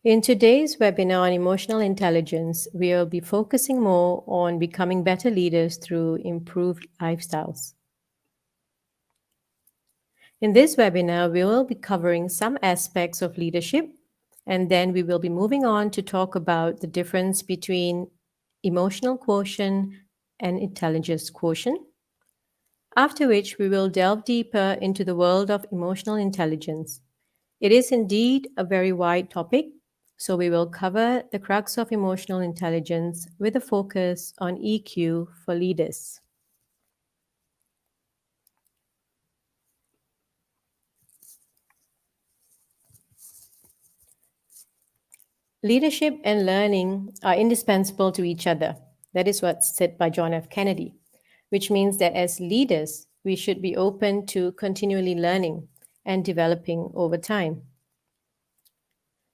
In today's webinar on emotional intelligence, we will be focusing more on becoming better leaders through improved lifestyles. In this webinar, we will be covering some aspects of leadership, and then we will be moving on to talk about the difference between emotional quotient and intelligence quotient. After which, we will delve deeper into the world of emotional intelligence. It is indeed a very wide topic, so we will cover the crux of emotional intelligence with a focus on EQ for leaders. Leadership and learning are indispensable to each other. That is what's said by John F. Kennedy, which means that as leaders, we should be open to continually learning and developing over time.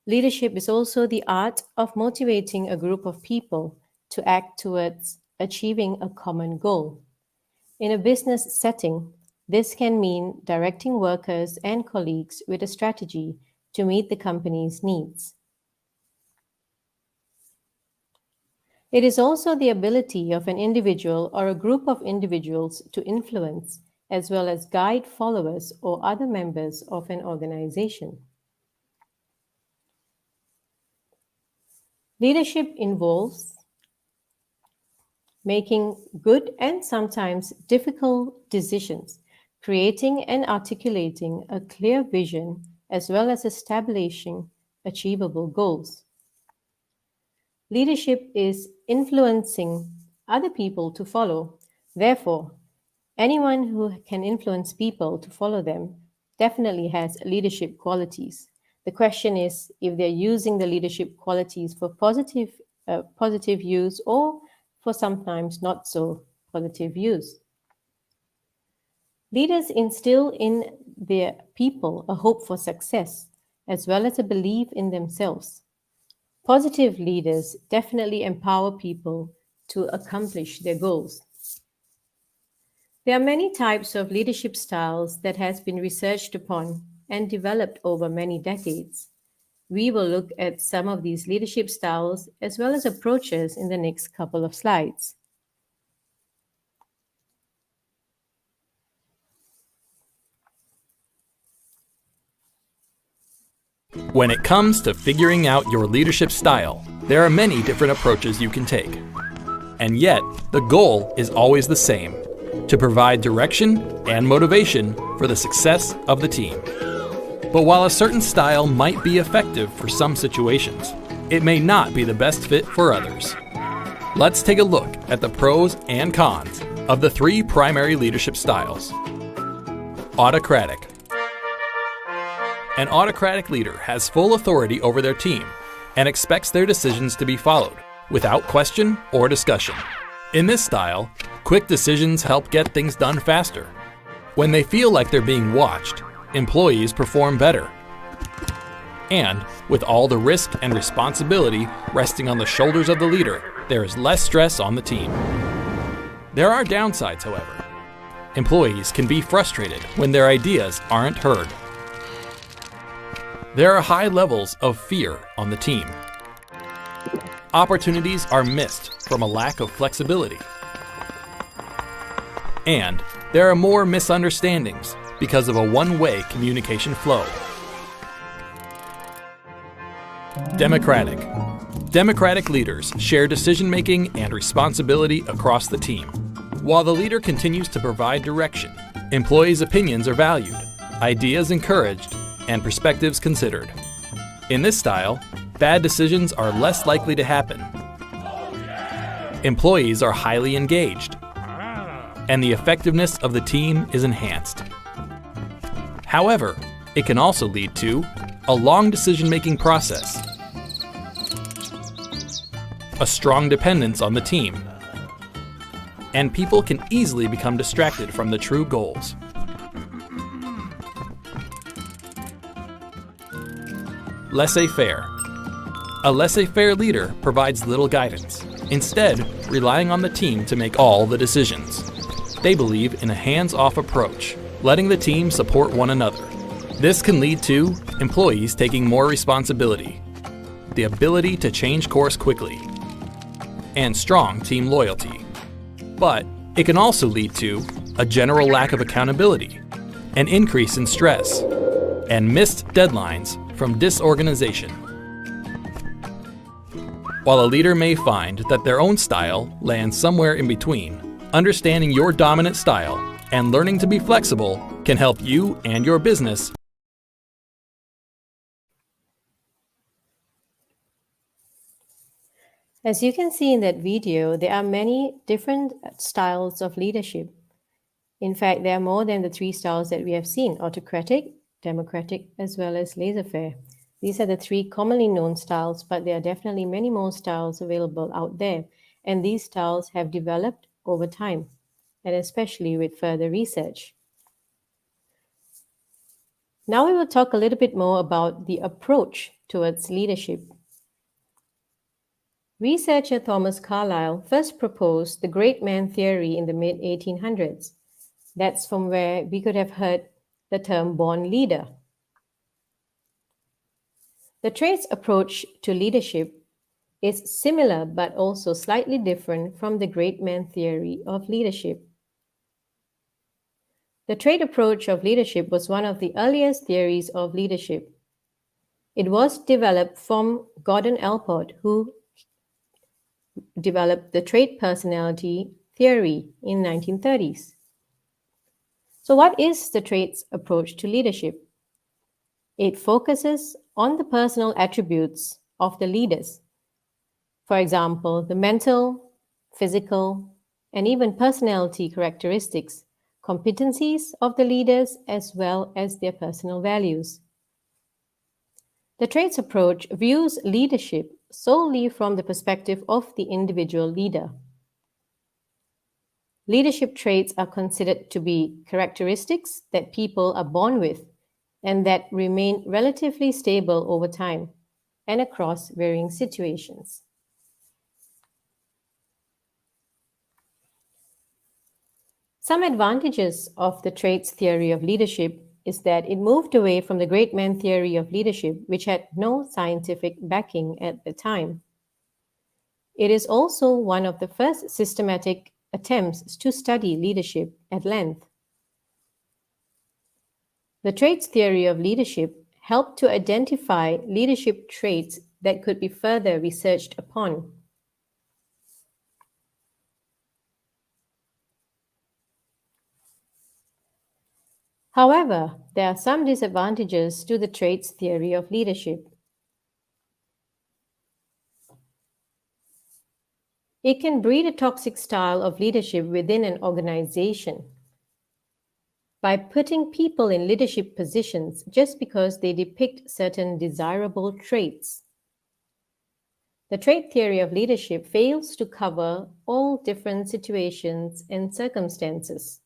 Leadership is also the art of motivating a group of people to act towards achieving a common goal. In a business setting, this can mean directing workers and colleagues with a strategy to meet the company's needs. It is also the ability of an individual or a group of individuals to influence as well as guide followers or other members of an organization. Leadership involves making good and sometimes difficult decisions, creating and articulating a clear vision, as well as establishing achievable goals. Leadership is influencing other people to follow. Therefore, anyone who can influence people to follow them definitely has leadership qualities. The question is if they're using the leadership qualities for positive use or for sometimes not so positive use. Leaders instill in their people a hope for success as well as a belief in themselves. Positive leaders definitely empower people to accomplish their goals. There are many types of leadership styles that has been researched upon and developed over many decades. We will look at some of these leadership styles as well as approaches in the next couple of slides. When it comes to figuring out your leadership style, there are many different approaches you can take. And yet, the goal is always the same: to provide direction and motivation for the success of the team. But while a certain style might be effective for some situations, it may not be the best fit for others. Let's take a look at the pros and cons of the three primary leadership styles. Autocratic. An autocratic leader has full authority over their team and expects their decisions to be followed without question or discussion. In this style, quick decisions help get things done faster. When they feel like they're being watched, employees perform better. And with all the risk and responsibility resting on the shoulders of the leader, there is less stress on the team. There are downsides, however. Employees can be frustrated when their ideas aren't heard. There are high levels of fear on the team. Opportunities are missed from a lack of flexibility. And there are more misunderstandings because of a one-way communication flow. Democratic. Democratic leaders share decision-making and responsibility across the team. While the leader continues to provide direction, employees' opinions are valued, ideas encouraged, and perspectives considered. In this style, bad decisions are less likely to happen. Employees are highly engaged, and the effectiveness of the team is enhanced. However, it can also lead to a long decision-making process, a strong dependence on the team, and people can easily become distracted from the true goals. Laissez-faire. A laissez-faire leader provides little guidance, instead relying on the team to make all the decisions. They believe in a hands-off approach, letting the team support one another. This can lead to employees taking more responsibility, the ability to change course quickly and strong team loyalty. But it can also lead to a general lack of accountability, an increase in stress, and missed deadlines from disorganization. While a leader may find that their own style lands somewhere in between, understanding your dominant style and learning to be flexible can help you and your business. As you can see in that video, there are many different styles of leadership. In fact, there are more than the three styles that we have seen: autocratic, democratic, as well as laissez-faire. These are the three commonly known styles, but there are definitely many more styles available out there, and these styles have developed over time, and especially with further research. Now we will talk a little bit more about the approach towards leadership. Researcher Thomas Carlyle first proposed the great man theory in the mid-1800s. That's from where we could have heard the term born leader. The traits approach to leadership is similar but also slightly different from the great man theory of leadership. The trait approach of leadership was one of the earliest theories of leadership. It was developed from Gordon Allport, who developed the trait personality theory in 1930s. So what is the traits approach to leadership? It focuses on the personal attributes of the leaders. For example, the mental, physical, and even personality characteristics, competencies of the leaders, as well as their personal values. The traits approach views leadership solely from the perspective of the individual leader. Leadership traits are considered to be characteristics that people are born with and that remain relatively stable over time and across varying situations. Some advantages of the traits theory of leadership is that it moved away from the great man theory of leadership, which had no scientific backing at the time. It is also one of the first systematic attempts to study leadership at length. The traits theory of leadership helped to identify leadership traits that could be further researched upon. However, there are some disadvantages to the traits theory of leadership. It can breed a toxic style of leadership within an organization by putting people in leadership positions just because they depict certain desirable traits. The trait theory of leadership fails to cover all different situations and circumstances.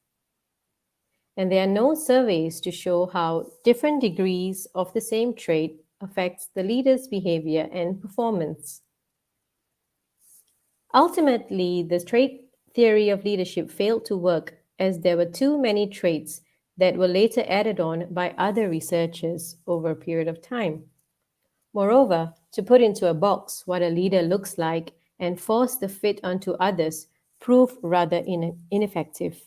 And there are no surveys to show how different degrees of the same trait affects the leader's behavior and performance. Ultimately, the trait theory of leadership failed to work as there were too many traits that were later added on by other researchers over a period of time. Moreover, to put into a box what a leader looks like and force the fit onto others proved rather ineffective.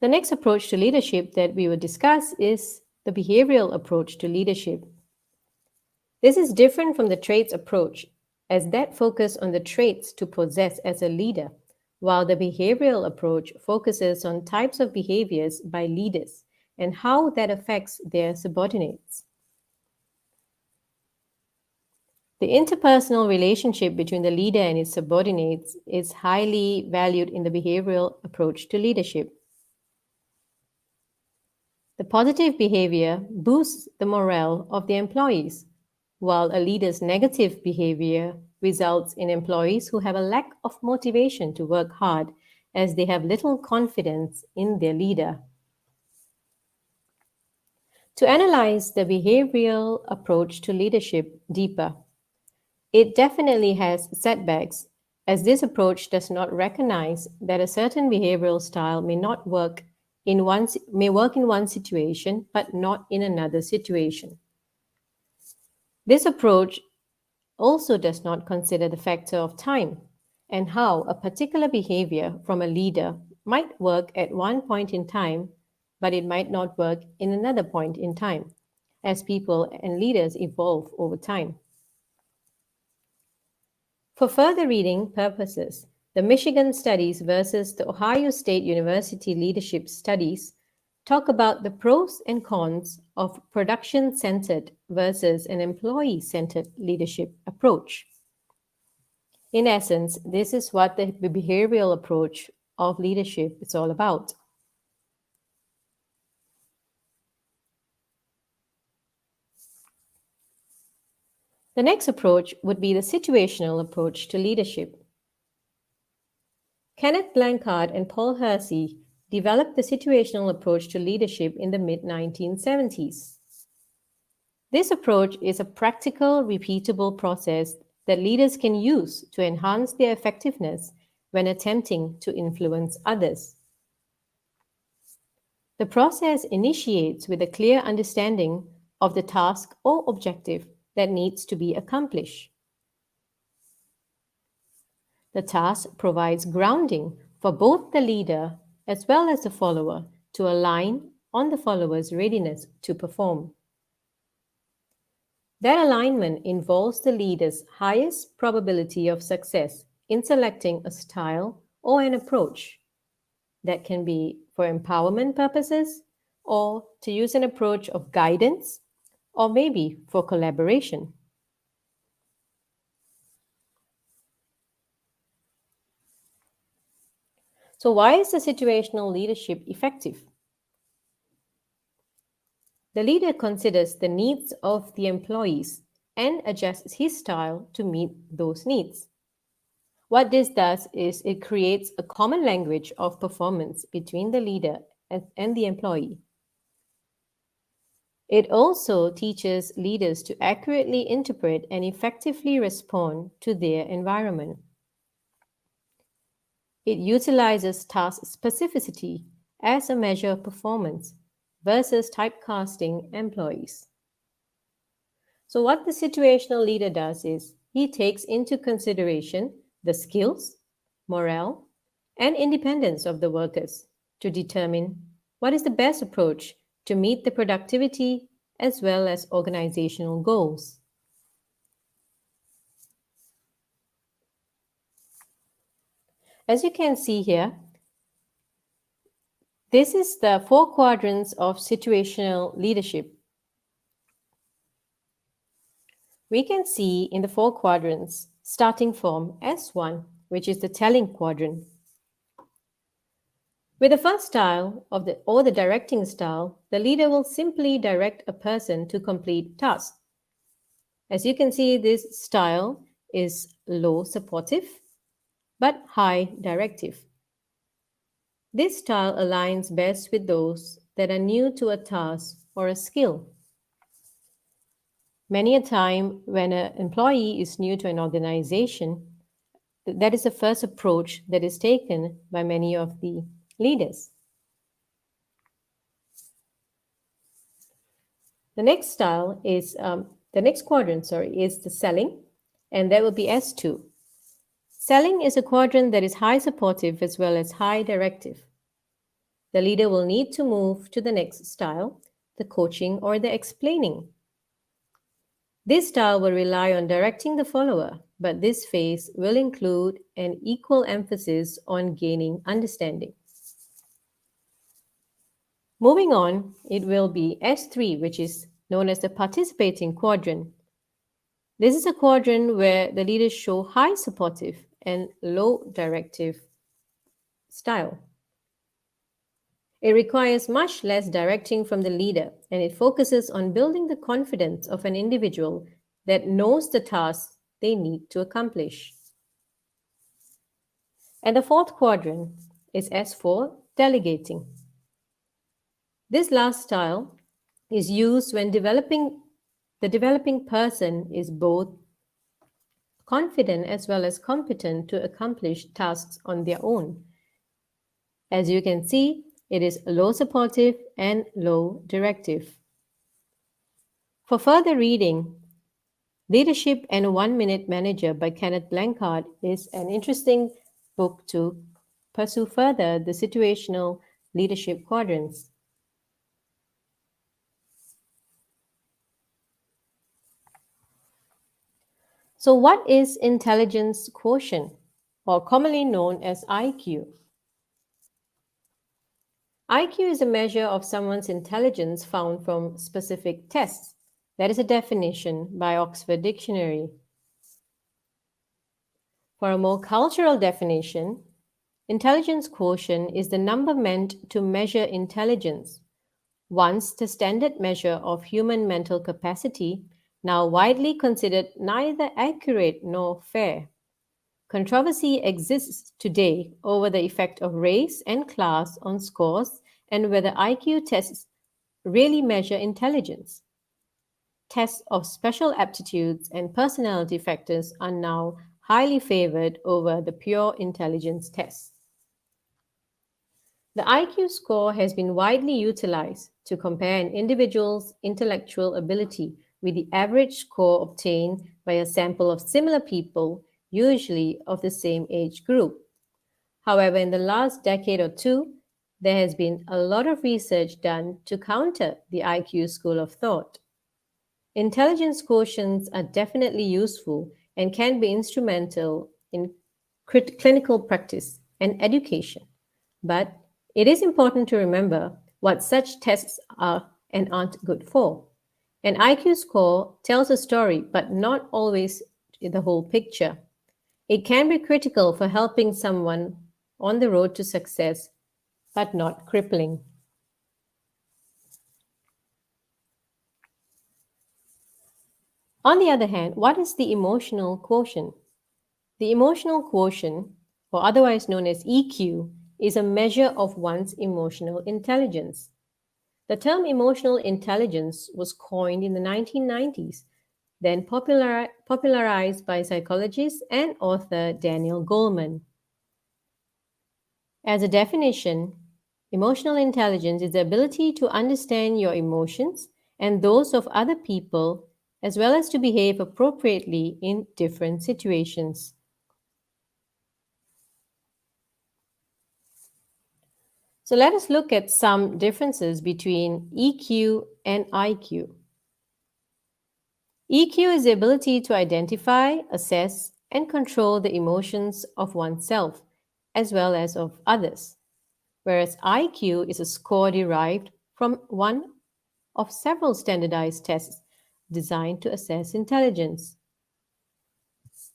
The next approach to leadership that we will discuss is the behavioral approach to leadership. This is different from the traits approach, as that focus on the traits to possess as a leader, while the behavioral approach focuses on types of behaviors by leaders and how that affects their subordinates. The interpersonal relationship between the leader and his subordinates is highly valued in the behavioral approach to leadership. The positive behavior boosts the morale of the employees, while a leader's negative behavior results in employees who have a lack of motivation to work hard as they have little confidence in their leader. To analyze the behavioral approach to leadership deeper, it definitely has setbacks, as this approach does not recognize that a certain behavioral style may not work may work in one situation but not in another situation. This approach also does not consider the factor of time and how a particular behavior from a leader might work at one point in time, but it might not work in another point in time, as people and leaders evolve over time. For further reading purposes, the Michigan Studies versus the Ohio State University Leadership Studies talk about the pros and cons of production centered versus an employee centered leadership approach. In essence, this is what the behavioral approach of leadership is all about. The next approach would be the situational approach to leadership. Kenneth Blanchard and Paul Hersey developed the situational approach to leadership in the mid 1970s. This approach is a practical, repeatable process that leaders can use to enhance their effectiveness when attempting to influence others. The process initiates with a clear understanding of the task or objective that needs to be accomplished. The task provides grounding for both the leader as well as the follower to align on the follower's readiness to perform. That alignment involves the leader's highest probability of success in selecting a style or an approach. That can be for empowerment purposes, or to use an approach of guidance, or maybe for collaboration. So, why is the situational leadership effective? The leader considers the needs of the employees and adjusts his style to meet those needs. What this does is it creates a common language of performance between the leader and the employee. It also teaches leaders to accurately interpret and effectively respond to their environment. It utilizes task specificity as a measure of performance versus typecasting employees. So, what the situational leader does is he takes into consideration the skills, morale, and independence of the workers to determine what is the best approach to meet the productivity as well as organizational goals. As you can see here, this is the 4 quadrants of situational leadership. We can see in the 4 quadrants starting from S1, which is the telling quadrant. With the first style or the directing style, the leader will simply direct a person to complete tasks. As you can see, this style is low supportive but high directive. This style aligns best with those that are new to a task or a skill. Many a time when an employee is new to an organization, that is the first approach that is taken by many of the leaders. The next style is, the next quadrant, is the selling, and that will be S2. Selling is a quadrant that is high supportive as well as high directive. The leader will need to move to the next style, the coaching or the explaining. This style will rely on directing the follower, but this phase will include an equal emphasis on gaining understanding. Moving on, it will be S3, which is known as the participating quadrant. This is a quadrant where the leaders show high supportive and low directive style. It requires much less directing from the leader, and it focuses on building the confidence of an individual that knows the tasks they need to accomplish. And the 4th quadrant is S4, delegating. This last style is used when the developing person is both confident as well as competent to accomplish tasks on their own. As you can see, It is low supportive and low directive. For further reading, Leadership and a 1 Minute Manager by Kenneth Blanchard is an interesting book to pursue further the situational leadership quadrants. So, what is intelligence quotient, or commonly known as IQ? IQ is a measure of someone's intelligence found from specific tests. That is a definition by Oxford Dictionary. For a more cultural definition, intelligence quotient is the number meant to measure intelligence. Once the standard measure of human mental capacity, now widely considered neither accurate nor fair. Controversy exists today over the effect of race and class on scores and whether IQ tests really measure intelligence. Tests of special aptitudes and personality factors are now highly favored over the pure intelligence tests. The IQ score has been widely utilized to compare an individual's intellectual ability with the average score obtained by a sample of similar people, usually of the same age group. However, in the last decade or two, there has been a lot of research done to counter the IQ school of thought. Intelligence quotients are definitely useful and can be instrumental in clinical practice and education. But it is important to remember what such tests are and aren't good for. An IQ score tells a story, but not always the whole picture. It can be critical for helping someone on the road to success, but not crippling. On the other hand, what is the emotional quotient? The emotional quotient, or otherwise known as EQ, is a measure of one's emotional intelligence. The term emotional intelligence was coined in the 1990s, then popularized by psychologist and author Daniel Goleman. As a definition, emotional intelligence is the ability to understand your emotions and those of other people, as well as to behave appropriately in different situations. So let us look at some differences between EQ and IQ. EQ is the ability to identify, assess, and control the emotions of oneself as well as of others, whereas IQ is a score derived from one of several standardized tests designed to assess intelligence.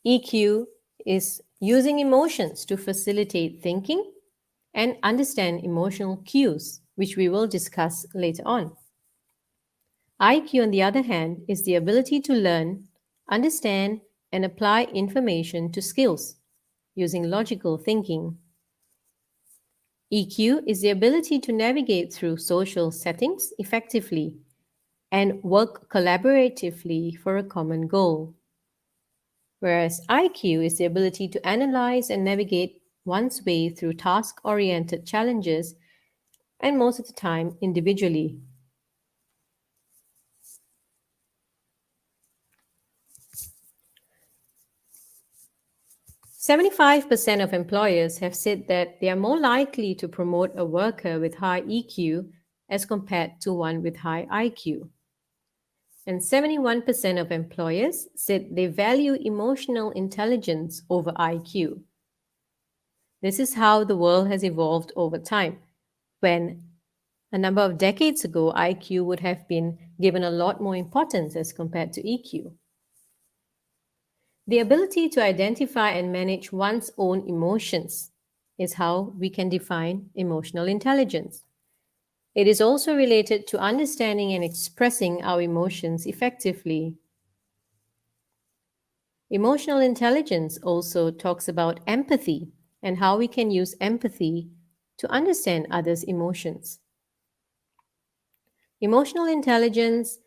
EQ is using emotions to facilitate thinking and understand emotional cues, which we will discuss later on. IQ, on the other hand, is the ability to learn, understand, and apply information to skills using logical thinking. EQ is the ability to navigate through social settings effectively and work collaboratively for a common goal. Whereas IQ is the ability to analyze and navigate one's way through task oriented challenges, and most of the time individually. 75% of employers have said that they are more likely to promote a worker with high EQ as compared to one with high IQ. And 71% of employers said they value emotional intelligence over IQ. This is how the world has evolved over time, when a number of decades ago, IQ would have been given a lot more importance as compared to EQ. The ability to identify and manage one's own emotions is how we can define emotional intelligence. It is also related to understanding and expressing our emotions effectively. Emotional intelligence also talks about empathy and how we can use empathy to understand others' emotions. Emotional intelligence,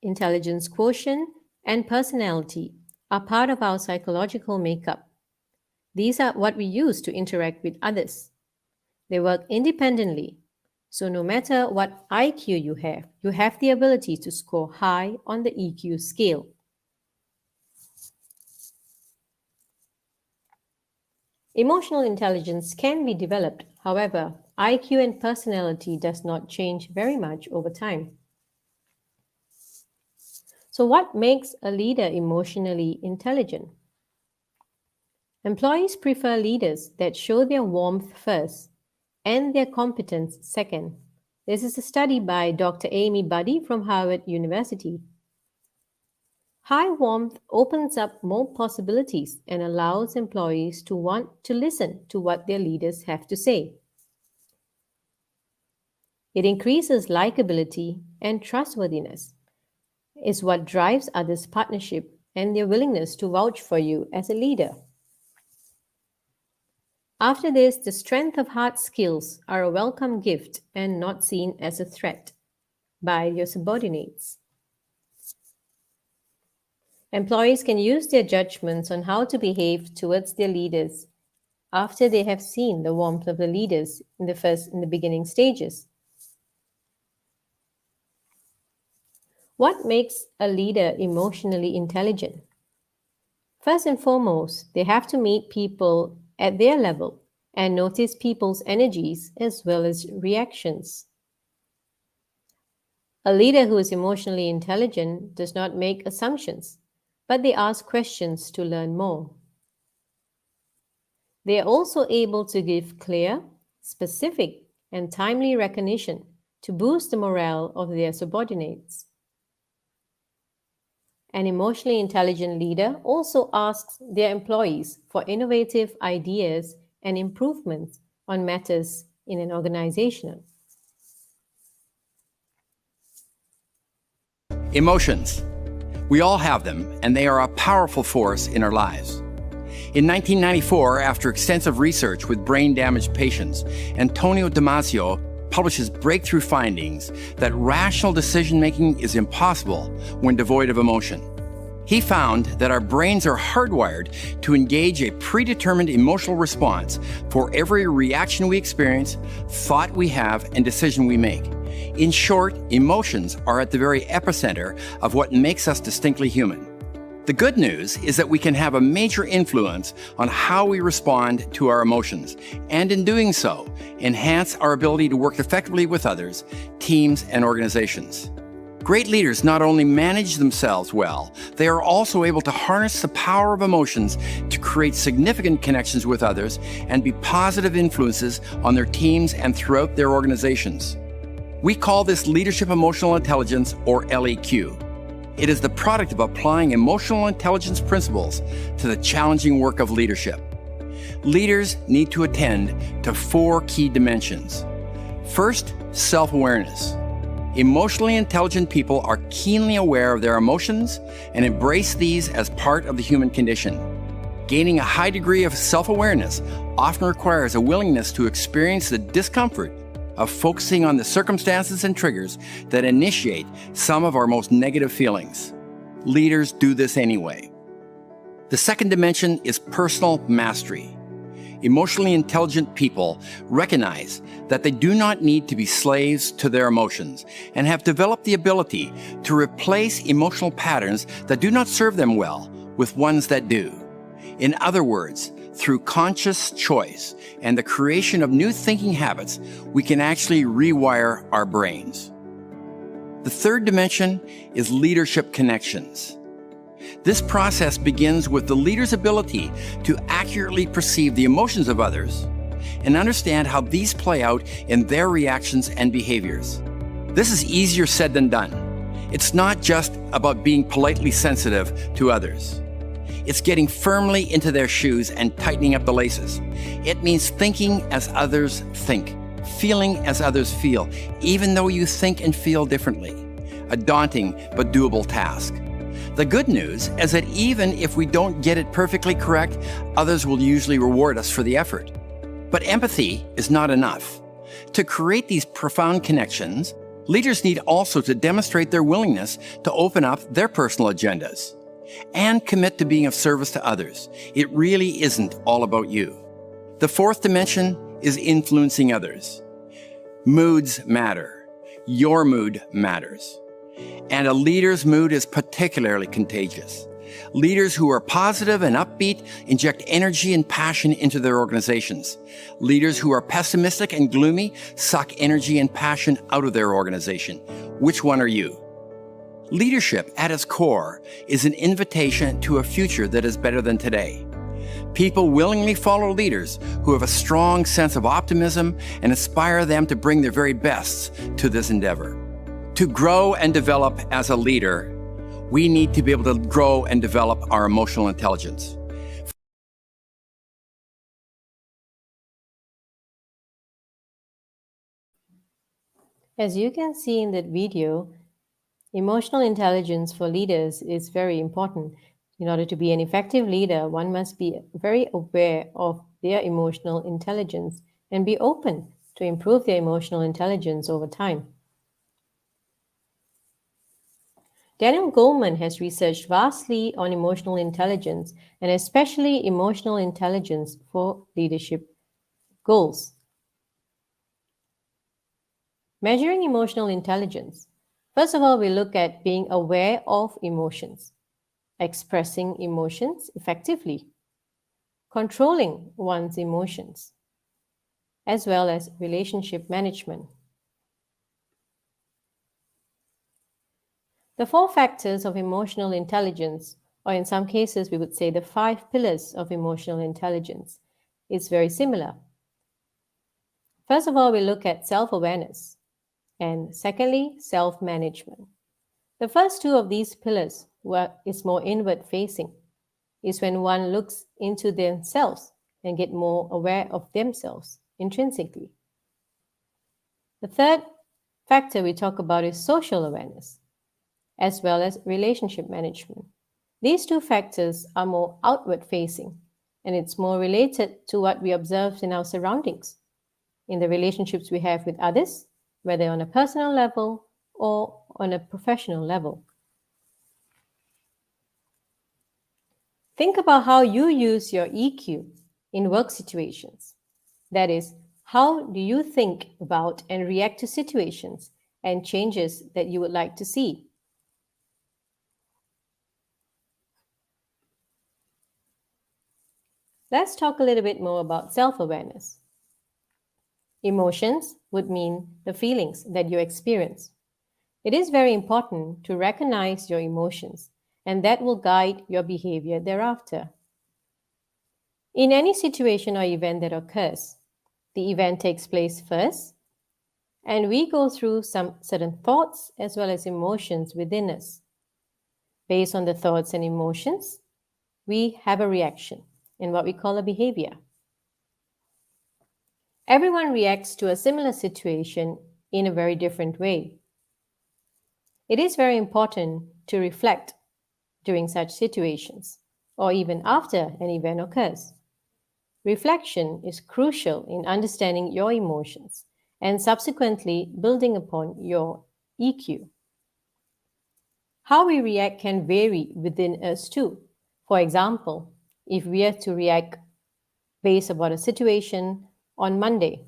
intelligence quotient, and personality are part of our psychological makeup. These are what we use to interact with others. They work independently, So, no matter what IQ you have the ability to score high on the EQ scale. Emotional intelligence can be developed. However, IQ and personality does not change very much over time. So, what makes a leader emotionally intelligent? Employees prefer leaders that show their warmth first and their competence second. This is a study by Dr. Amy Buddy from Harvard University. High warmth opens up more possibilities and allows employees to want to listen to what their leaders have to say. It increases likability and trustworthiness. Is what drives others' partnership and their willingness to vouch for you as a leader. After this, the strength of hard skills are a welcome gift and not seen as a threat by your subordinates. Employees can use their judgments on how to behave towards their leaders after they have seen the warmth of the leaders in the beginning stages. What makes a leader emotionally intelligent? First and foremost, they have to meet people at their level and notice people's energies as well as reactions. A leader who is emotionally intelligent does not make assumptions, but they ask questions to learn more. They are also able to give clear, specific, and timely recognition to boost the morale of their subordinates. An emotionally intelligent leader also asks their employees for innovative ideas and improvements on matters in an organization. Emotions. We all have them, and they are a powerful force in our lives. In 1994, after extensive research with brain-damaged patients, Antonio Damasio publishes breakthrough findings that rational decision-making is impossible when devoid of emotion. He found that our brains are hardwired to engage a predetermined emotional response for every reaction we experience, thought we have, and decision we make. In short, emotions are at the very epicenter of what makes us distinctly human. The good news is that we can have a major influence on how we respond to our emotions, and in doing so, enhance our ability to work effectively with others, teams, and organizations. Great leaders not only manage themselves well, they are also able to harness the power of emotions to create significant connections with others and be positive influences on their teams and throughout their organizations. We call this leadership emotional intelligence, or LEQ. It is the product of applying emotional intelligence principles to the challenging work of leadership. Leaders need to attend to 4 key dimensions. First, self-awareness. Emotionally intelligent people are keenly aware of their emotions and embrace these as part of the human condition. Gaining a high degree of self-awareness often requires a willingness to experience the discomfort of focusing on the circumstances and triggers that initiate some of our most negative feelings. Leaders do this anyway. The second dimension is personal mastery. Emotionally intelligent people recognize that they do not need to be slaves to their emotions and have developed the ability to replace emotional patterns that do not serve them well with ones that do. In other words, through conscious choice and the creation of new thinking habits, we can actually rewire our brains. The third dimension is leadership connections. This process begins with the leader's ability to accurately perceive the emotions of others and understand how these play out in their reactions and behaviors. This is easier said than done. It's not just about being politely sensitive to others. It's getting firmly into their shoes and tightening up the laces. It means thinking as others think, feeling as others feel, even though you think and feel differently. A daunting but doable task. The good news is that even if we don't get it perfectly correct, others will usually reward us for the effort. But empathy is not enough. To create these profound connections, leaders need also to demonstrate their willingness to open up their personal agendas and commit to being of service to others. It really isn't all about you. The fourth dimension is influencing others. Moods matter. Your mood matters. And a leader's mood is particularly contagious. Leaders who are positive and upbeat inject energy and passion into their organizations. Leaders who are pessimistic and gloomy suck energy and passion out of their organization. Which one are you? Leadership, at its core, is an invitation to a future that is better than today. People willingly follow leaders who have a strong sense of optimism and inspire them to bring their very best to this endeavor. To grow and develop as a leader, we need to be able to grow and develop our emotional intelligence. As you can see in that video, emotional intelligence for leaders is very important. In order to be an effective leader, one must be very aware of their emotional intelligence and be open to improve their emotional intelligence over time. Daniel Goleman has researched vastly on emotional intelligence and especially emotional intelligence for leadership goals. Measuring emotional intelligence. First of all, we look at being aware of emotions, expressing emotions effectively, controlling one's emotions, as well as relationship management. The 4 factors of emotional intelligence, or in some cases we would say the 5 pillars of emotional intelligence, is very similar. First of all, we look at self-awareness, and secondly, self-management. The first 2 of these pillars is more inward-facing, is when one looks into themselves and get more aware of themselves intrinsically. The third factor we talk about is social awareness, as well as relationship management. These 2 factors are more outward-facing, and it's more related to what we observe in our surroundings, in the relationships we have with others, whether on a personal level or on a professional level. Think about how you use your EQ in work situations. That is, how do you think about and react to situations and changes that you would like to see? Let's talk a little bit more about self-awareness. Emotions would mean the feelings that you experience. It is very important to recognize your emotions, and that will guide your behavior thereafter. In any situation or event that occurs, the event takes place first, and we go through some certain thoughts as well as emotions within us. Based on the thoughts and emotions, we have a reaction in what we call a behavior. Everyone reacts to a similar situation in a very different way. It is very important to reflect during such situations, or even after an event occurs. Reflection is crucial in understanding your emotions and subsequently building upon your EQ. How we react can vary within us too. For example, if we are to react based about a situation on Monday,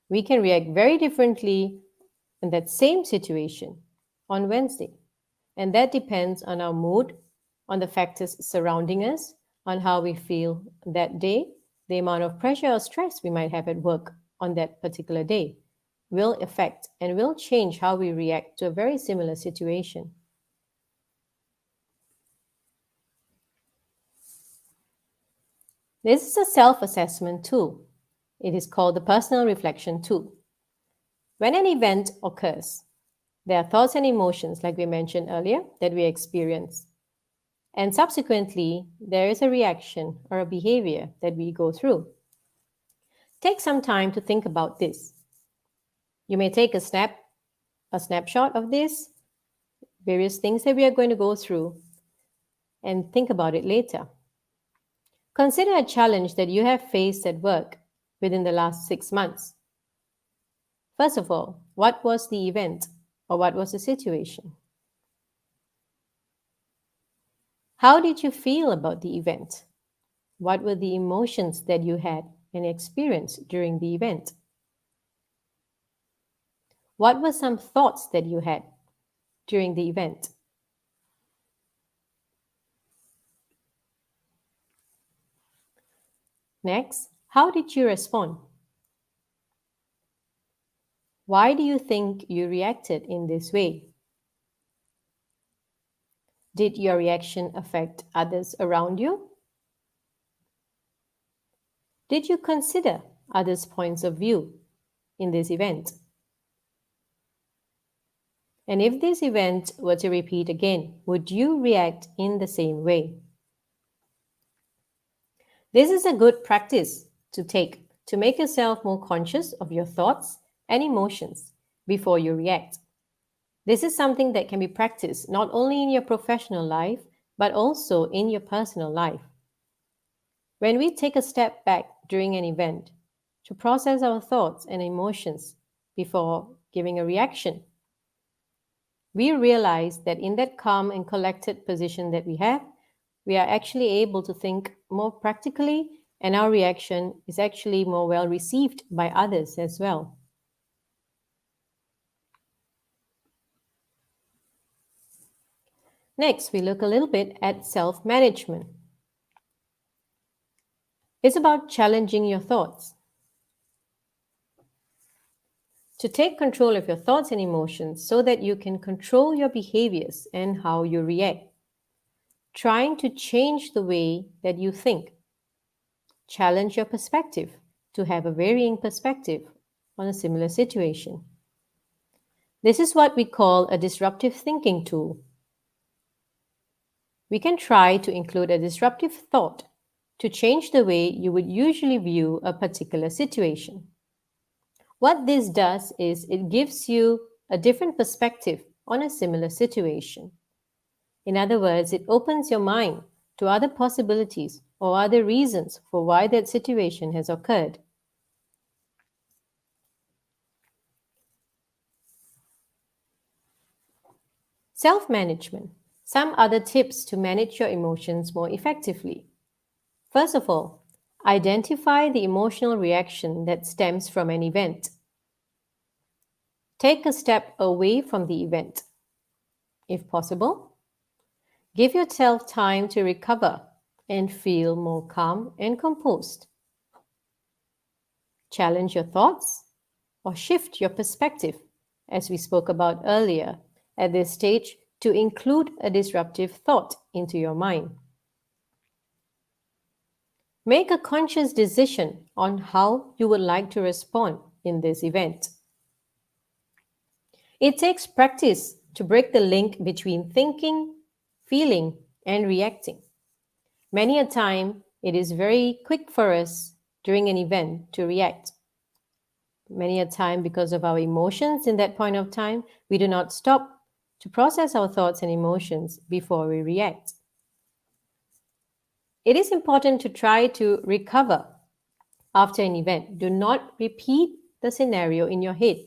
we can react very differently in that same situation on Wednesday. And that depends on our mood, on the factors surrounding us, on how we feel that day, the amount of pressure or stress we might have at work on that particular day will affect and will change how we react to a very similar situation. This is a self-assessment tool. It is called the personal reflection tool. When an event occurs, there are thoughts and emotions, like we mentioned earlier, that we experience. And subsequently, there is a reaction or a behavior that we go through. Take some time to think about this. You may take a snapshot of this, various things that we are going to go through, and think about it later. Consider a challenge that you have faced at work within the last 6 months. First of all, what was the event or what was the situation? How did you feel about the event? What were the emotions that you had and experienced during the event? What were some thoughts that you had during the event? Next, how did you respond? Why do you think you reacted in this way? Did your reaction affect others around you? Did you consider others' points of view in this event? And if this event were to repeat again, would you react in the same way? This is a good practice to take to make yourself more conscious of your thoughts and emotions before you react. This is something that can be practiced not only in your professional life, but also in your personal life. When we take a step back during an event to process our thoughts and emotions before giving a reaction, we realize that in that calm and collected position that we have, we are actually able to think more practically, and our reaction is actually more well received by others as well. Next, we look a little bit at self-management. It's about challenging your thoughts. To take control of your thoughts and emotions so that you can control your behaviors and how you react. Trying to change the way that you think. Challenge your perspective to have a varying perspective on a similar situation. This is what we call a disruptive thinking tool. We can try to include a disruptive thought to change the way you would usually view a particular situation. What this does is it gives you a different perspective on a similar situation. In other words, it opens your mind to other possibilities or other reasons for why that situation has occurred. Self-management. Some other tips to manage your emotions more effectively. First of all, identify the emotional reaction that stems from an event. Take a step away from the event. If possible, give yourself time to recover and feel more calm and composed. Challenge your thoughts or shift your perspective, as we spoke about earlier, at this stage to include a disruptive thought into your mind. Make a conscious decision on how you would like to respond in this event. It takes practice to break the link between thinking, feeling, and reacting. Many a time, it is very quick for us during an event to react. Many a time, because of our emotions in that point of time, we do not stop to process our thoughts and emotions before we react. It is important to try to recover after an event. Do not repeat the scenario in your head.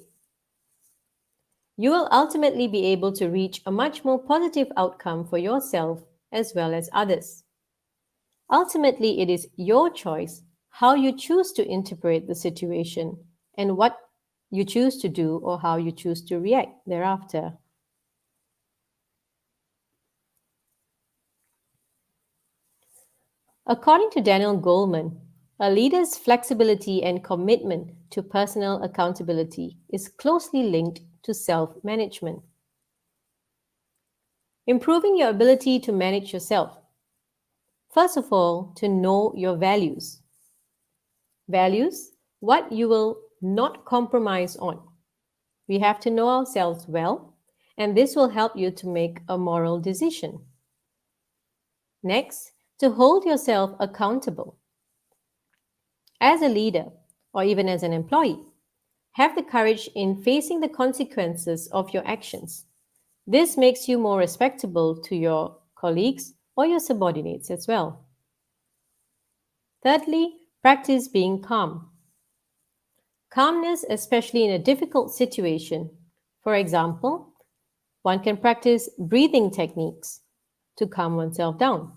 You will ultimately be able to reach a much more positive outcome for yourself as well as others. Ultimately, it is your choice how you choose to interpret the situation and what you choose to do or how you choose to react thereafter. According to Daniel Goleman, a leader's flexibility and commitment to personal accountability is closely linked to self-management. Improving your ability to manage yourself. First of all, to know your values. Values, what you will not compromise on. We have to know ourselves well, and this will help you to make a moral decision. Next, to hold yourself accountable. As a leader, or even as an employee, have the courage in facing the consequences of your actions. This makes you more respectable to your colleagues or your subordinates as well. Thirdly, practice being calm. Calmness, especially in a difficult situation. For example, one can practice breathing techniques to calm oneself down,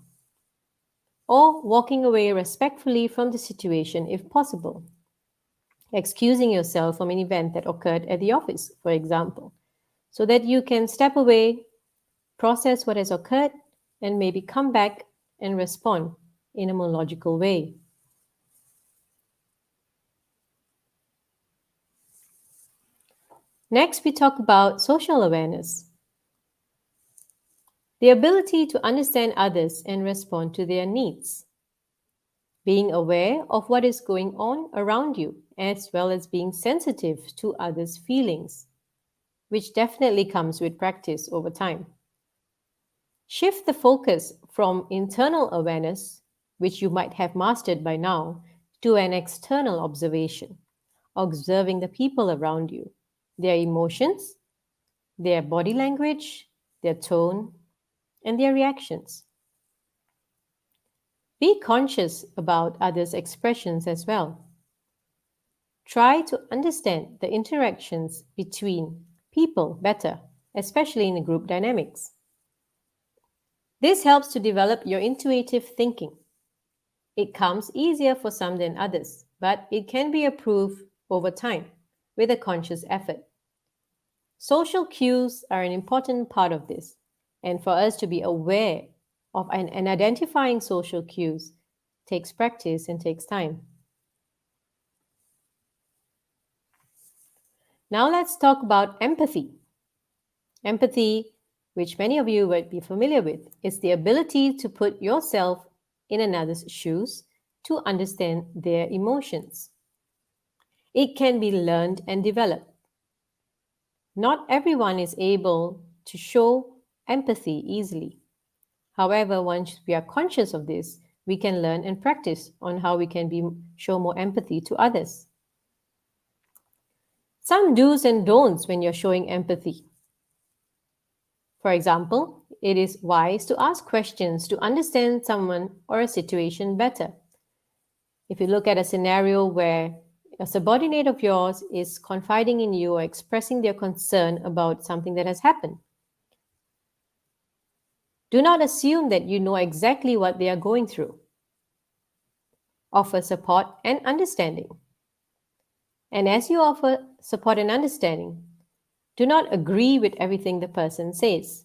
or walking away respectfully from the situation if possible. excusing yourself from an event that occurred at the office, for example, so that you can step away, process what has occurred, and maybe come back and respond in a more logical way. Next, we talk about social awareness, the ability to understand others and respond to their needs. Being aware of what is going on around you, as well as being sensitive to others' feelings, which definitely comes with practice over time. Shift the focus from internal awareness, which you might have mastered by now, to an external observation, observing the people around you, their emotions, their body language, their tone, and their reactions. Be conscious about others' expressions as well. Try to understand the interactions between people better, especially in the group dynamics. This helps to develop your intuitive thinking. It comes easier for some than others, but it can be improved over time with a conscious effort. Social cues are an important part of this, and for us to be aware of and identifying social cues takes practice and takes time. Now let's talk about empathy. Empathy, which many of you would be familiar with, is the ability to put yourself in another's shoes to understand their emotions. It can be learned and developed. Not everyone is able to show empathy easily. However, once we are conscious of this, we can learn and practice on how we can show more empathy to others. Some do's and don'ts when you're showing empathy. For example, it is wise to ask questions to understand someone or a situation better. If you look at a scenario where a subordinate of yours is confiding in you or expressing their concern about something that has happened, do not assume that you know exactly what they are going through. Offer support and understanding. And as you offer support and understanding, do not agree with everything the person says.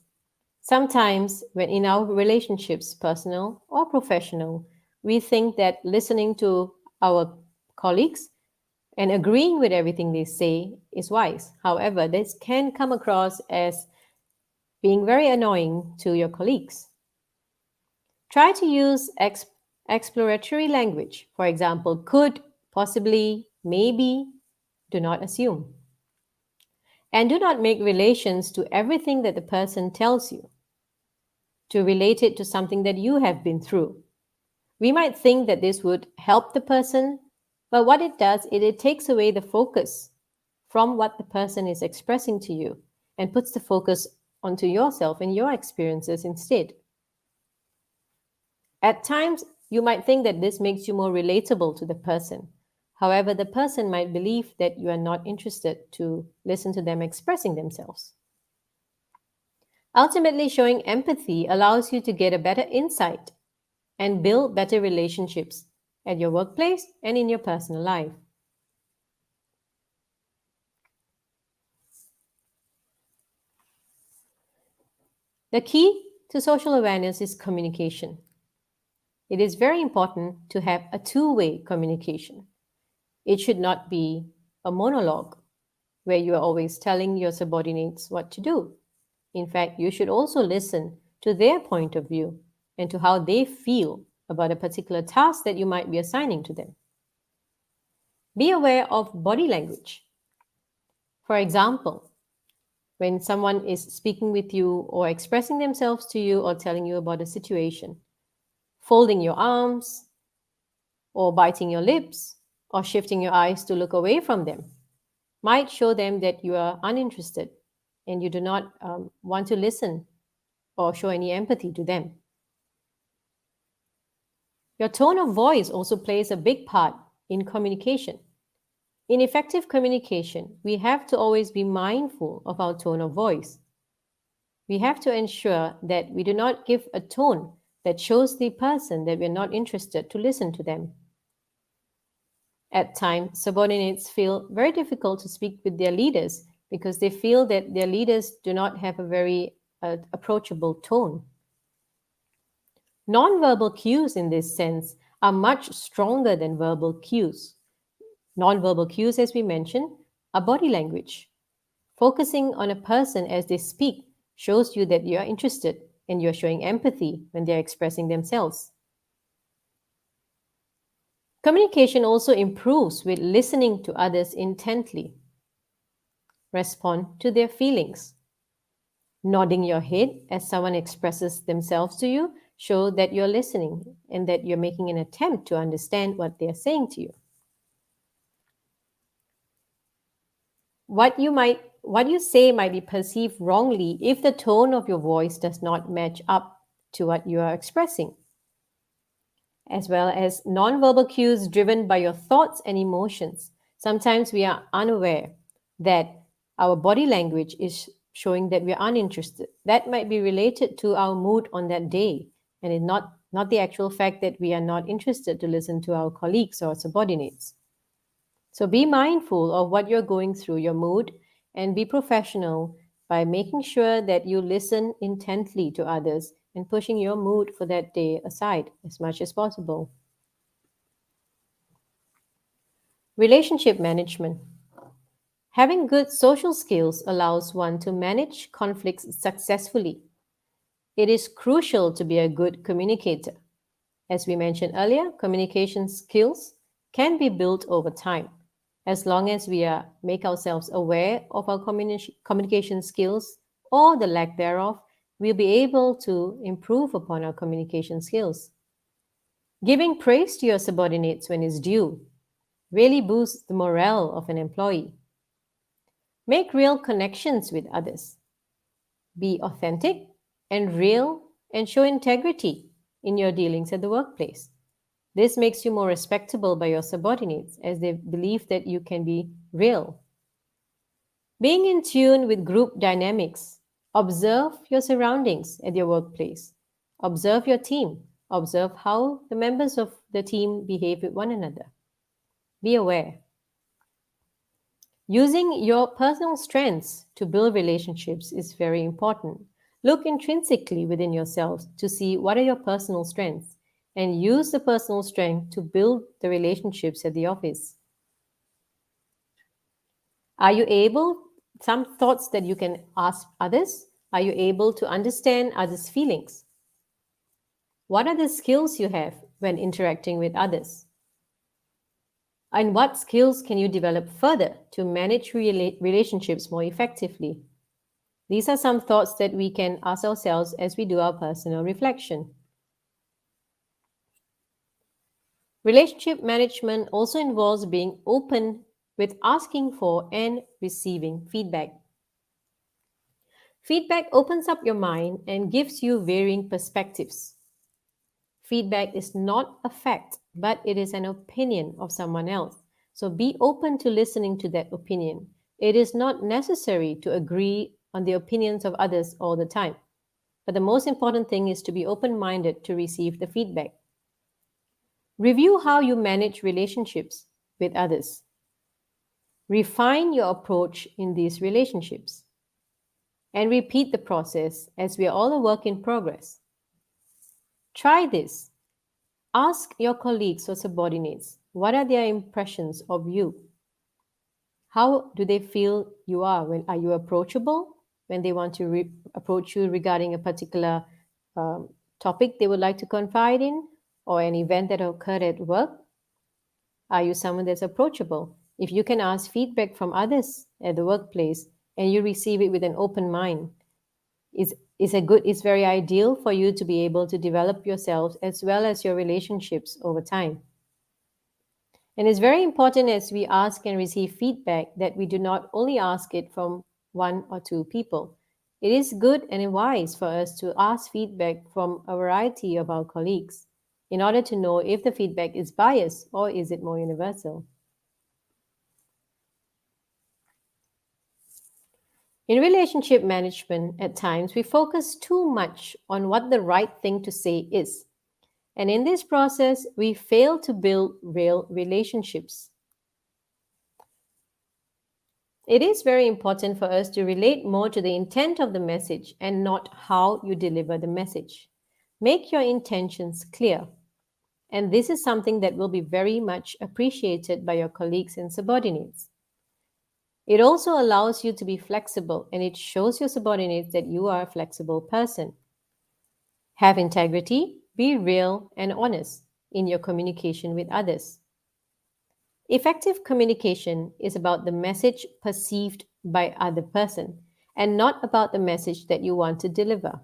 Sometimes, when in our relationships, personal or professional, we think that listening to our colleagues and agreeing with everything they say is wise. However, this can come across as being very annoying to your colleagues. Try to use exploratory language. For example, could, possibly, maybe. Do not assume. And do not make relations to everything that the person tells you, to relate it to something that you have been through. We might think that this would help the person, but what it does is it takes away the focus from what the person is expressing to you and puts the focus onto yourself and your experiences instead. At times, you might think that this makes you more relatable to the person. However, the person might believe that you are not interested to listen to them expressing themselves. Ultimately, showing empathy allows you to get a better insight and build better relationships at your workplace and in your personal life. The key to social awareness is communication. It is very important to have a two-way communication. It should not be a monologue where you are always telling your subordinates what to do. In fact, you should also listen to their point of view and to how they feel about a particular task that you might be assigning to them. Be aware of body language. For example, when someone is speaking with you or expressing themselves to you or telling you about a situation, folding your arms or biting your lips or shifting your eyes to look away from them might show them that you are uninterested and you do not want to listen or show any empathy to them. Your tone of voice also plays a big part in communication. In effective communication, we have to always be mindful of our tone of voice. We have to ensure that we do not give a tone that shows the person that we're not interested to listen to them. At times, subordinates feel very difficult to speak with their leaders because they feel that their leaders do not have a very approachable tone. Nonverbal cues, in this sense, are much stronger than verbal cues. Nonverbal cues, as we mentioned, are body language. Focusing on a person as they speak shows you that you are interested and you are showing empathy when they are expressing themselves. Communication also improves with listening to others intently. Respond to their feelings. Nodding your head as someone expresses themselves to you show that you're listening and that you're making an attempt to understand what they're saying to you. What you say might be perceived wrongly if the tone of your voice does not match up to what you are expressing, as well as nonverbal cues driven by your thoughts and emotions. Sometimes we are unaware that our body language is showing that we are uninterested. That might be related to our mood on that day, and it's not the actual fact that we are not interested to listen to our colleagues or subordinates. So be mindful of what you're going through, your mood, and be professional by making sure that you listen intently to others and pushing your mood for that day aside as much as possible. Relationship management. Having good social skills allows one to manage conflicts successfully. It is crucial to be a good communicator. As we mentioned earlier, communication skills can be built over time. As long as make ourselves aware of our communication skills or the lack thereof, we'll be able to improve upon our communication skills. Giving praise to your subordinates when it's due really boosts the morale of an employee. Make real connections with others. Be authentic and real and show integrity in your dealings at the workplace. This makes you more respectable by your subordinates as they believe that you can be real. Being in tune with group dynamics. Observe your surroundings at your workplace. Observe your team. Observe how the members of the team behave with one another. Be aware. Using your personal strengths to build relationships is very important. Look intrinsically within yourselves to see what are your personal strengths and use the personal strength to build the relationships at the office. Are you able, some thoughts that you can ask others? Are you able to understand others' feelings? What are the skills you have when interacting with others? And what skills can you develop further to manage relationships more effectively? These are some thoughts that we can ask ourselves as we do our personal reflection. Relationship management also involves being open with asking for and receiving feedback. Feedback opens up your mind and gives you varying perspectives. Feedback is not a fact, but it is an opinion of someone else. So be open to listening to that opinion. It is not necessary to agree on the opinions of others all the time. But the most important thing is to be open minded to receive the feedback. Review how you manage relationships with others. Refine your approach in these relationships. And repeat the process as we are all a work in progress. Try this. Ask your colleagues or subordinates what are their impressions of you? How do they feel you are? Are you approachable when they want to approach you regarding a particular topic they would like to confide in or an event that occurred at work? Are you someone that's approachable? If you can ask feedback from others at the workplace and you receive it with an open mind, it's very ideal for you to be able to develop yourselves as well as your relationships over time. And it's very important as we ask and receive feedback that we do not only ask it from one or two people. It is good and wise for us to ask feedback from a variety of our colleagues in order to know if the feedback is biased or is it more universal. In relationship management, at times we focus too much on what the right thing to say is. And in this process, we fail to build real relationships. It is very important for us to relate more to the intent of the message and not how you deliver the message. Make your intentions clear, and this is something that will be very much appreciated by your colleagues and subordinates. It also allows you to be flexible and it shows your subordinates that you are a flexible person. Have integrity, be real and honest in your communication with others. Effective communication is about the message perceived by other person and not about the message that you want to deliver.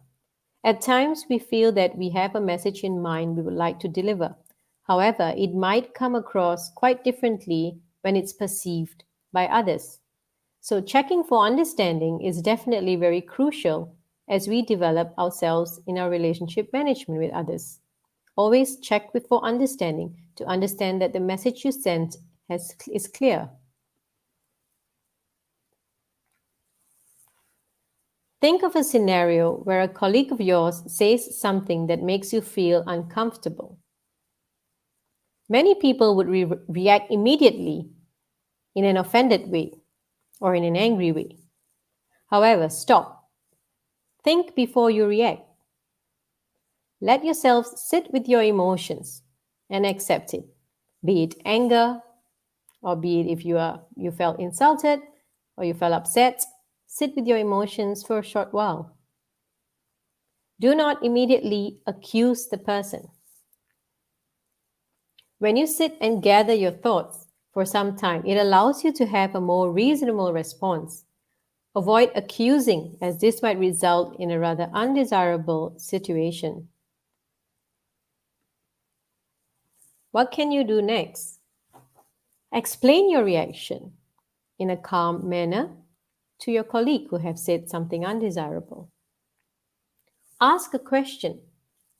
At times we feel that we have a message in mind we would like to deliver. However, it might come across quite differently when it's perceived by others. So checking for understanding is definitely very crucial as we develop ourselves in our relationship management with others. Always check with for understanding to understand that the message you sent is clear. Think of a scenario where a colleague of yours says something that makes you feel uncomfortable. Many people would react immediately in an offended way or in an angry way. However, stop. Think before you react. Let yourself sit with your emotions and accept it, be it anger, or be it if you felt insulted or you felt upset. Sit with your emotions for a short while. Do not immediately accuse the person. When you sit and gather your thoughts for some time, it allows you to have a more reasonable response. Avoid accusing, as this might result in a rather undesirable situation. What can you do next? Explain your reaction in a calm manner to your colleague who have said something undesirable. Ask a question.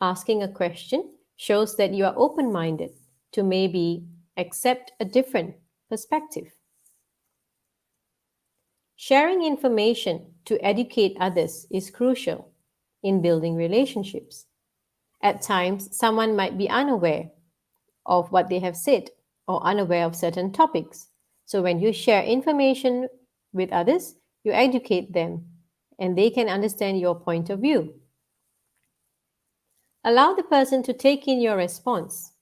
Asking a question shows that you are open minded to maybe accept a different perspective. Sharing information to educate others is crucial in building relationships. At times, someone might be unaware of what they have said or unaware of certain topics. So, when you share information with others, you educate them and they can understand your point of view. Allow the person to take in your response.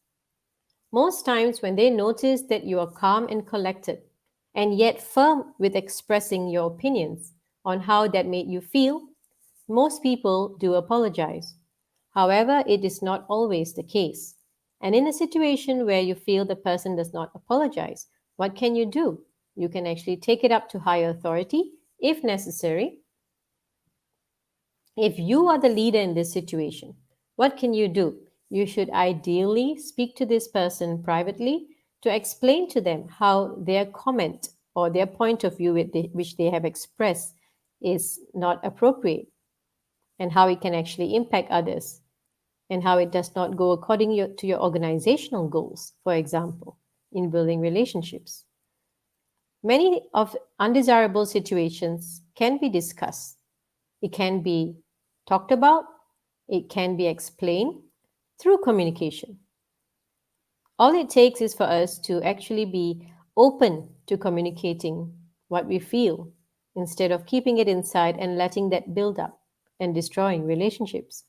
Most times, when they notice that you are calm and collected, and yet firm with expressing your opinions on how that made you feel, most people do apologize. However, it is not always the case. And in a situation where you feel the person does not apologize, what can you do? You can actually take it up to higher authority if necessary. If you are the leader in this situation, what can you do? You should ideally speak to this person privately to explain to them how their comment or their point of view which they have expressed is not appropriate and how it can actually impact others and how it does not go according to your organizational goals, for example, in building relationships. Many of undesirable situations can be discussed. It can be talked about, it can be explained through communication. All it takes is for us to actually be open to communicating what we feel instead of keeping it inside and letting that build up and destroying relationships.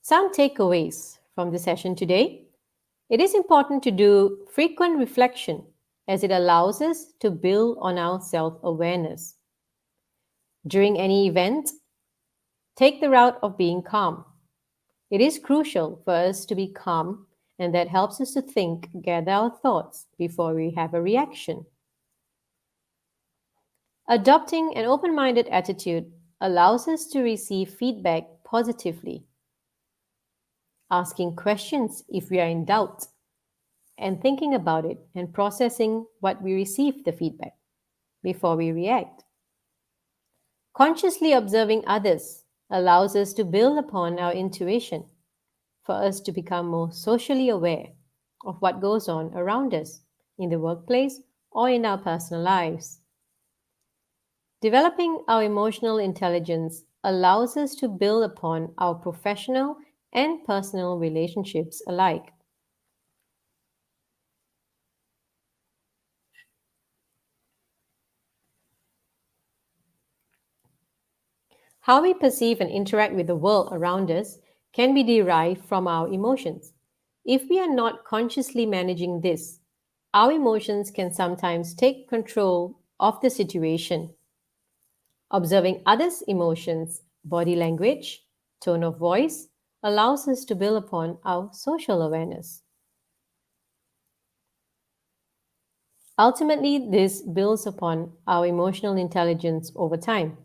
Some takeaways from the session today. It is important to do frequent reflection as it allows us to build on our self awareness. During any event, take the route of being calm. It is crucial for us to be calm, and that helps us to think, gather our thoughts before we have a reaction. Adopting an open minded attitude allows us to receive feedback positively. Asking questions if we are in doubt, and thinking about it and processing what we receive the feedback before we react. Consciously observing others allows us to build upon our intuition for us to become more socially aware of what goes on around us in the workplace or in our personal lives. Developing our emotional intelligence allows us to build upon our professional and personal relationships alike. How we perceive and interact with the world around us can be derived from our emotions. If we are not consciously managing this, our emotions can sometimes take control of the situation. Observing others' emotions, body language, tone of voice allows us to build upon our social awareness. Ultimately, this builds upon our emotional intelligence over time.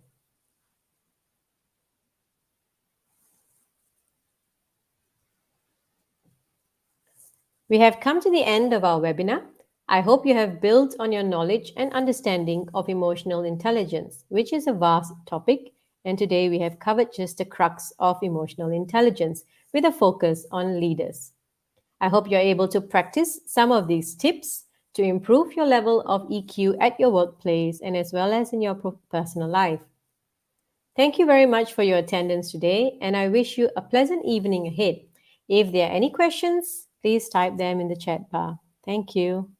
We have come to the end of our webinar. I hope you have built on your knowledge and understanding of emotional intelligence, which is a vast topic. And today we have covered just the crux of emotional intelligence with a focus on leaders. I hope you're able to practice some of these tips to improve your level of EQ at your workplace and as well as in your personal life. Thank you very much for your attendance today, and I wish you a pleasant evening ahead. If there are any questions, please type them in the chat bar. Thank you.